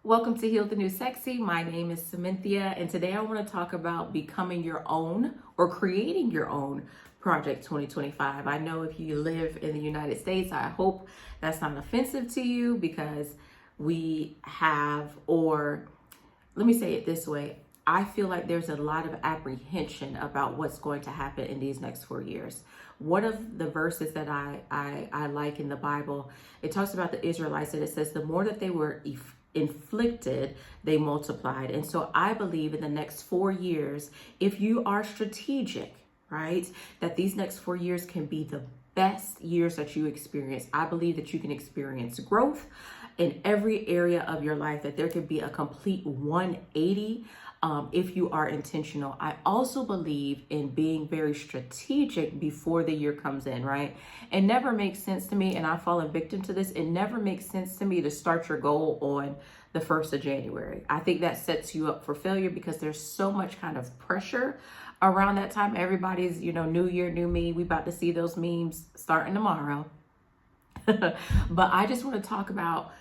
Welcome to Heal the New Sexy. My name is Cynthia, and today I want to talk about becoming your own or creating your own Project 2025. I know if you live in the United States, I hope that's not offensive to you because we have, or let me say it this way, I feel like there's a lot of apprehension about what's going to happen in these next 4 years. One of the verses that I like in the Bible, it talks about the Israelites, and it says the more that they were inflicted, they multiplied. And so I believe in the next 4 years, if you are strategic, right, that these next 4 years can be the best years that you experience. I believe that you can experience growth in every area of your life, that there could be a complete 180 if you are intentional. I also believe in being very strategic before the year comes in, right? It never makes sense to me, and I've fallen victim to this. It never makes sense to me to start your goal on the 1st of January. I think that sets you up for failure because there's so much kind of pressure around that time. Everybody's, new year, new me. We about to see those memes starting tomorrow. But I just want to talk about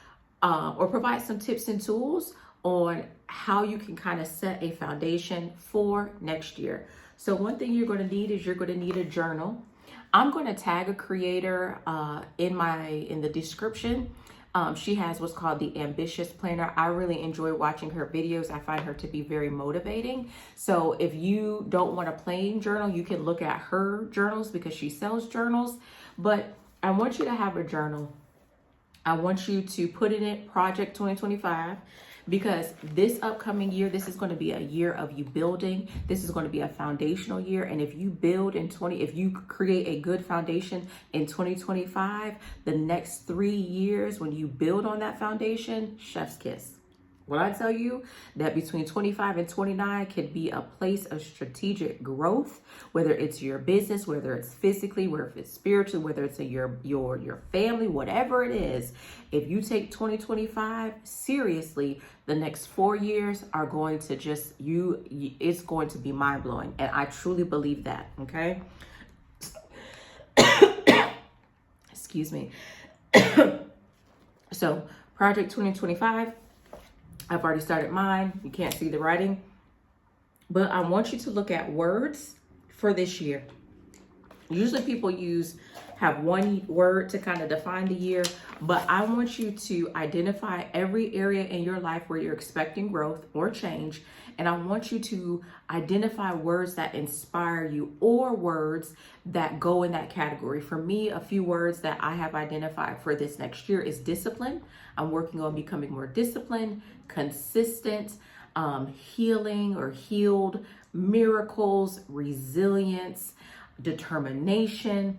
or provide some tips and tools on how you can kind of set a foundation for next year. So one thing you're going to need is you're going to need a journal. I'm going to tag a creator in the description. She has what's called the Ambitious Planner. I really enjoy watching her videos. I find her to be very motivating. So if you don't want a plain journal, you can look at her journals because she sells journals. But I want you to have a journal. I want you to put in it Project 2025 because this upcoming year, this is going to be a year of you building. This is going to be a foundational year. And if you build if you create a good foundation in 2025, the next 3 years, when you build on that foundation, chef's kiss. When I tell you that between 25 and 29 could be a place of strategic growth, whether it's your business, whether it's physically, whether it's spiritually, whether it's your family, whatever it is, if you take 2025 seriously, the next 4 years are going to it's going to be mind blowing. And I truly believe that. Okay. Excuse me. So Project 2025. I've already started mine. You can't see the writing, but I want you to look at words for this year. Usually people have one word to kind of define the year, but I want you to identify every area in your life where you're expecting growth or change. And I want you to identify words that inspire you or words that go in that category. For me, a few words that I have identified for this next year is discipline. I'm working on becoming more disciplined, consistent, healing or healed, miracles, resilience, determination.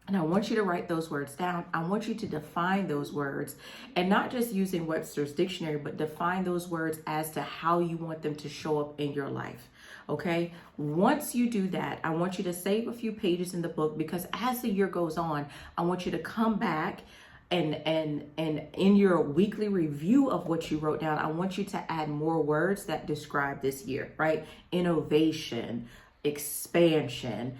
And I want you to write those words down. I want you to define those words and not just using Webster's dictionary, but define those words as to how you want them to show up in your life. Okay. Once you do that, I want you to save a few pages in the book because as the year goes on, I want you to come back and in your weekly review of what you wrote down, I want you to add more words that describe this year, right? Innovation, expansion,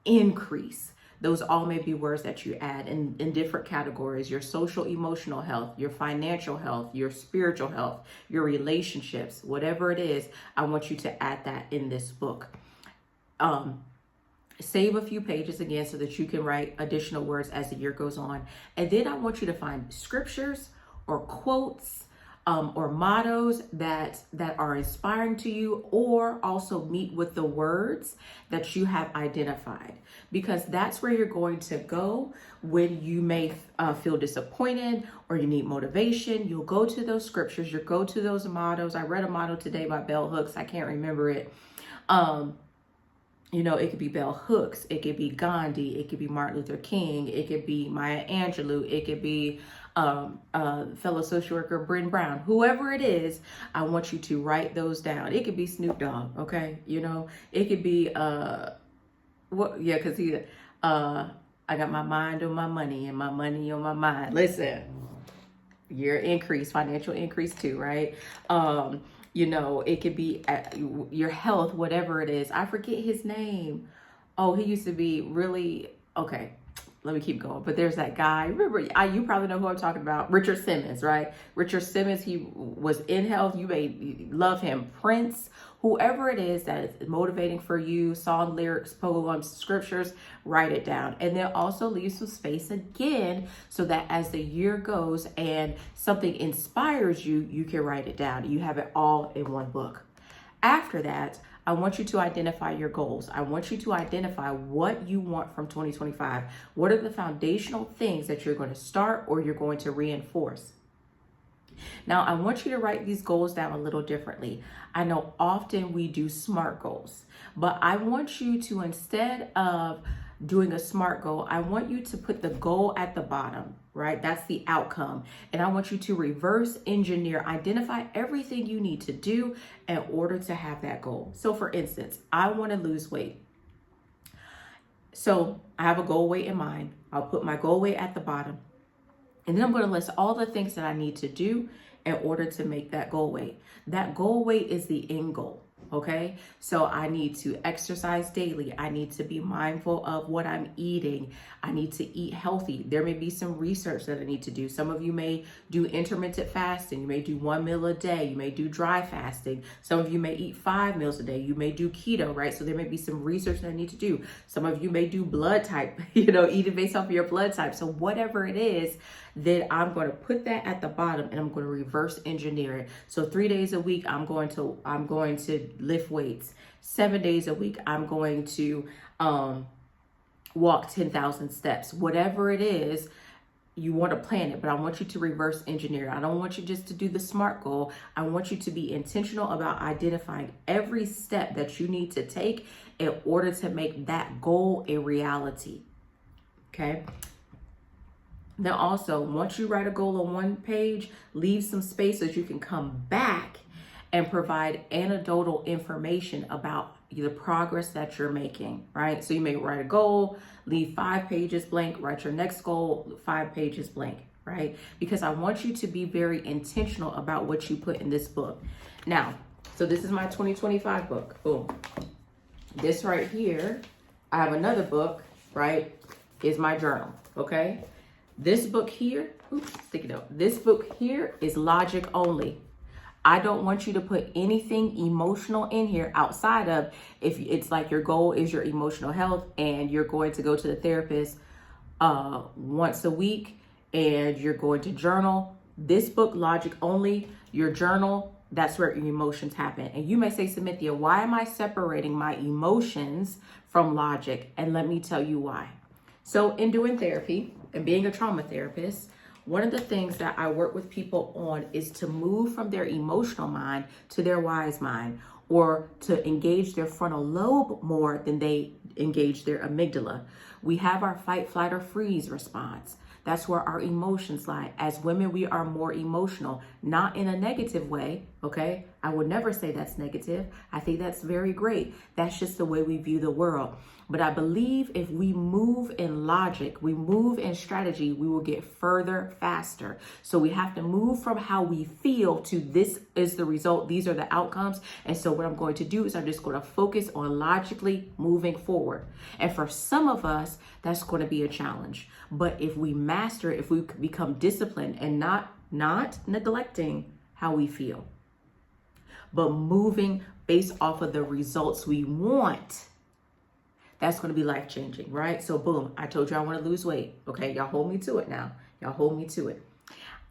increase. Those all may be words that you add in different categories: your social emotional health, your financial health, your spiritual health, your relationships, whatever it is. I want you to add that in this book. Save a few pages again so that you can write additional words as the year goes on. And then I want you to find scriptures or quotes or mottos that are inspiring to you, or also meet with the words that you have identified, because that's where you're going to go when you may feel disappointed or you need motivation. You'll go to those scriptures, you'll go to those mottos. I read a motto today by Bell Hooks. I can't remember it. It could be Bell Hooks, it could be Gandhi, it could be Martin Luther King, it could be Maya Angelou, it could be fellow social worker Bryn Brown. Whoever it is, I want you to write those down. It could be Snoop Dogg, okay? It could be because I got my mind on my money and my money on my mind. Listen, your increase, financial increase too, right? It could be your health, whatever it is. I forget his name. Oh, he used to be really, okay. let me keep going. But there's that guy. Remember, you probably know who I'm talking about. Richard Simmons, right? Richard Simmons, he was in health. You may love him. Prince, whoever it is that is motivating for you, song lyrics, poems, scriptures, write it down. And then also leave some space again so that as the year goes and something inspires you, you can write it down. You have it all in one book. After that, I want you to identify your goals. I want you to identify what you want from 2025. What are the foundational things that you're going to start or you're going to reinforce? Now, I want you to write these goals down a little differently. I know often we do SMART goals, but I want you to, instead of doing a SMART goal, I want you to put the goal at the bottom, right? That's the outcome. And I want you to reverse engineer, identify everything you need to do in order to have that goal. So for instance, I want to lose weight. So I have a goal weight in mind. I'll put my goal weight at the bottom. And then I'm going to list all the things that I need to do in order to make that goal weight. That goal weight is the end goal. Okay, so I need to exercise daily. I need to be mindful of what I'm eating. I need to eat healthy. There may be some research that I need to do. Some of you may do intermittent fasting. You may do 1 meal a day. You may do dry fasting. Some of you may eat 5 meals a day. You may do keto, right? So there may be some research that I need to do. Some of you may do blood type, eating based off of your blood type. So whatever it is, then I'm going to put that at the bottom and I'm going to reverse engineer it. So 3 days a week, I'm going to lift weights. 7 days a week, I'm going to walk 10,000 steps. Whatever it is, you want to plan it, but I want you to reverse engineer. I don't want you just to do the SMART goal. I want you to be intentional about identifying every step that you need to take in order to make that goal a reality. Okay. Then also, once you write a goal on one page, leave some space so that you can come back and provide anecdotal information about the progress that you're making, right? So you may write a goal, leave 5 pages blank, write your next goal, 5 pages blank, right? Because I want you to be very intentional about what you put in this book. Now, so this is my 2025 book. Boom. This right here, I have another book, right, is my journal, okay? This book here, stick it up. This book here is logic only. I don't want you to put anything emotional in here outside of if it's like your goal is your emotional health and you're going to go to the therapist once a week and you're going to journal. This book, logic only, your journal, that's where your emotions happen. And you may say, Cynthia, why am I separating my emotions from logic? And let me tell you why. So in doing therapy and being a trauma therapist, one of the things that I work with people on is to move from their emotional mind to their wise mind, or to engage their frontal lobe more than they engage their amygdala. We have our fight, flight, or freeze response. That's where our emotions lie. As women, we are more emotional, not in a negative way, okay? I would never say that's negative. I think that's very great. That's just the way we view the world. But I believe if we move in logic, we move in strategy, we will get further faster. So we have to move from how we feel to this is the result, these are the outcomes. And so what I'm going to do is I'm just going to focus on logically moving forward. And for some of us, that's going to be a challenge. But if we master it, if we become disciplined and not neglecting how we feel, but moving based off of the results we want, that's going to be life-changing, right? So boom, I told you I want to lose weight. Okay, y'all hold me to it now. Y'all hold me to it.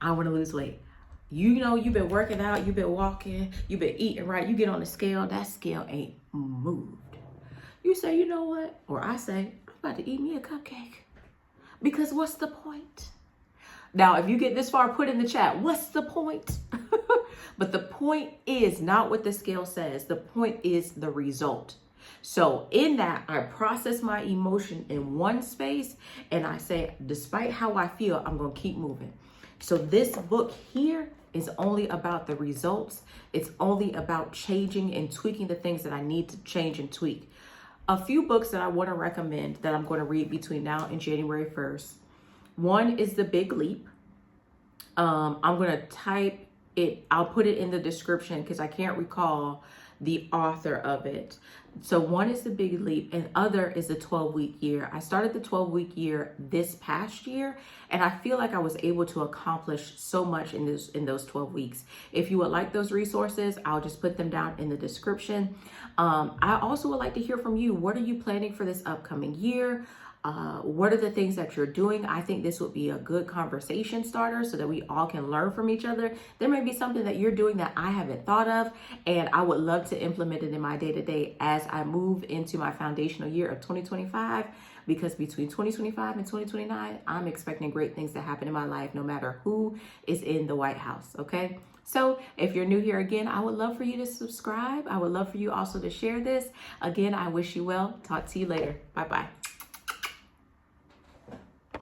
I want to lose weight. You've been working out, you've been walking, you've been eating right. You get on the scale, that scale ain't moved. You say, you know what? Or I say, I'm about to eat me a cupcake. Because what's the point? Now, if you get this far, put in the chat, what's the point? But the point is not what the scale says. The point is the result. So in that, I process my emotion in one space and I say, despite how I feel, I'm going to keep moving. So this book here is only about the results. It's only about changing and tweaking the things that I need to change and tweak. A few books that I want to recommend that I'm going to read between now and January 1st. One is The Big Leap. I'm going to type it. I'll put it in the description because I can't recall the author of it. So one is the big leap and other is the 12-week year. I started the 12-week year this past year, and I feel like I was able to accomplish so much in those 12 weeks. If you would like those resources, I'll just put them down in the description. I also would like to hear from you. What are you planning for this upcoming year? What are the things that you're doing? I think this would be a good conversation starter so that we all can learn from each other. There may be something that you're doing that I haven't thought of, and I would love to implement it in my day-to-day as I move into my foundational year of 2025, because between 2025 and 2029, I'm expecting great things to happen in my life, no matter who is in the White House, okay? So if you're new here again, I would love for you to subscribe. I would love for you also to share this. Again, I wish you well. Talk to you later. Bye-bye.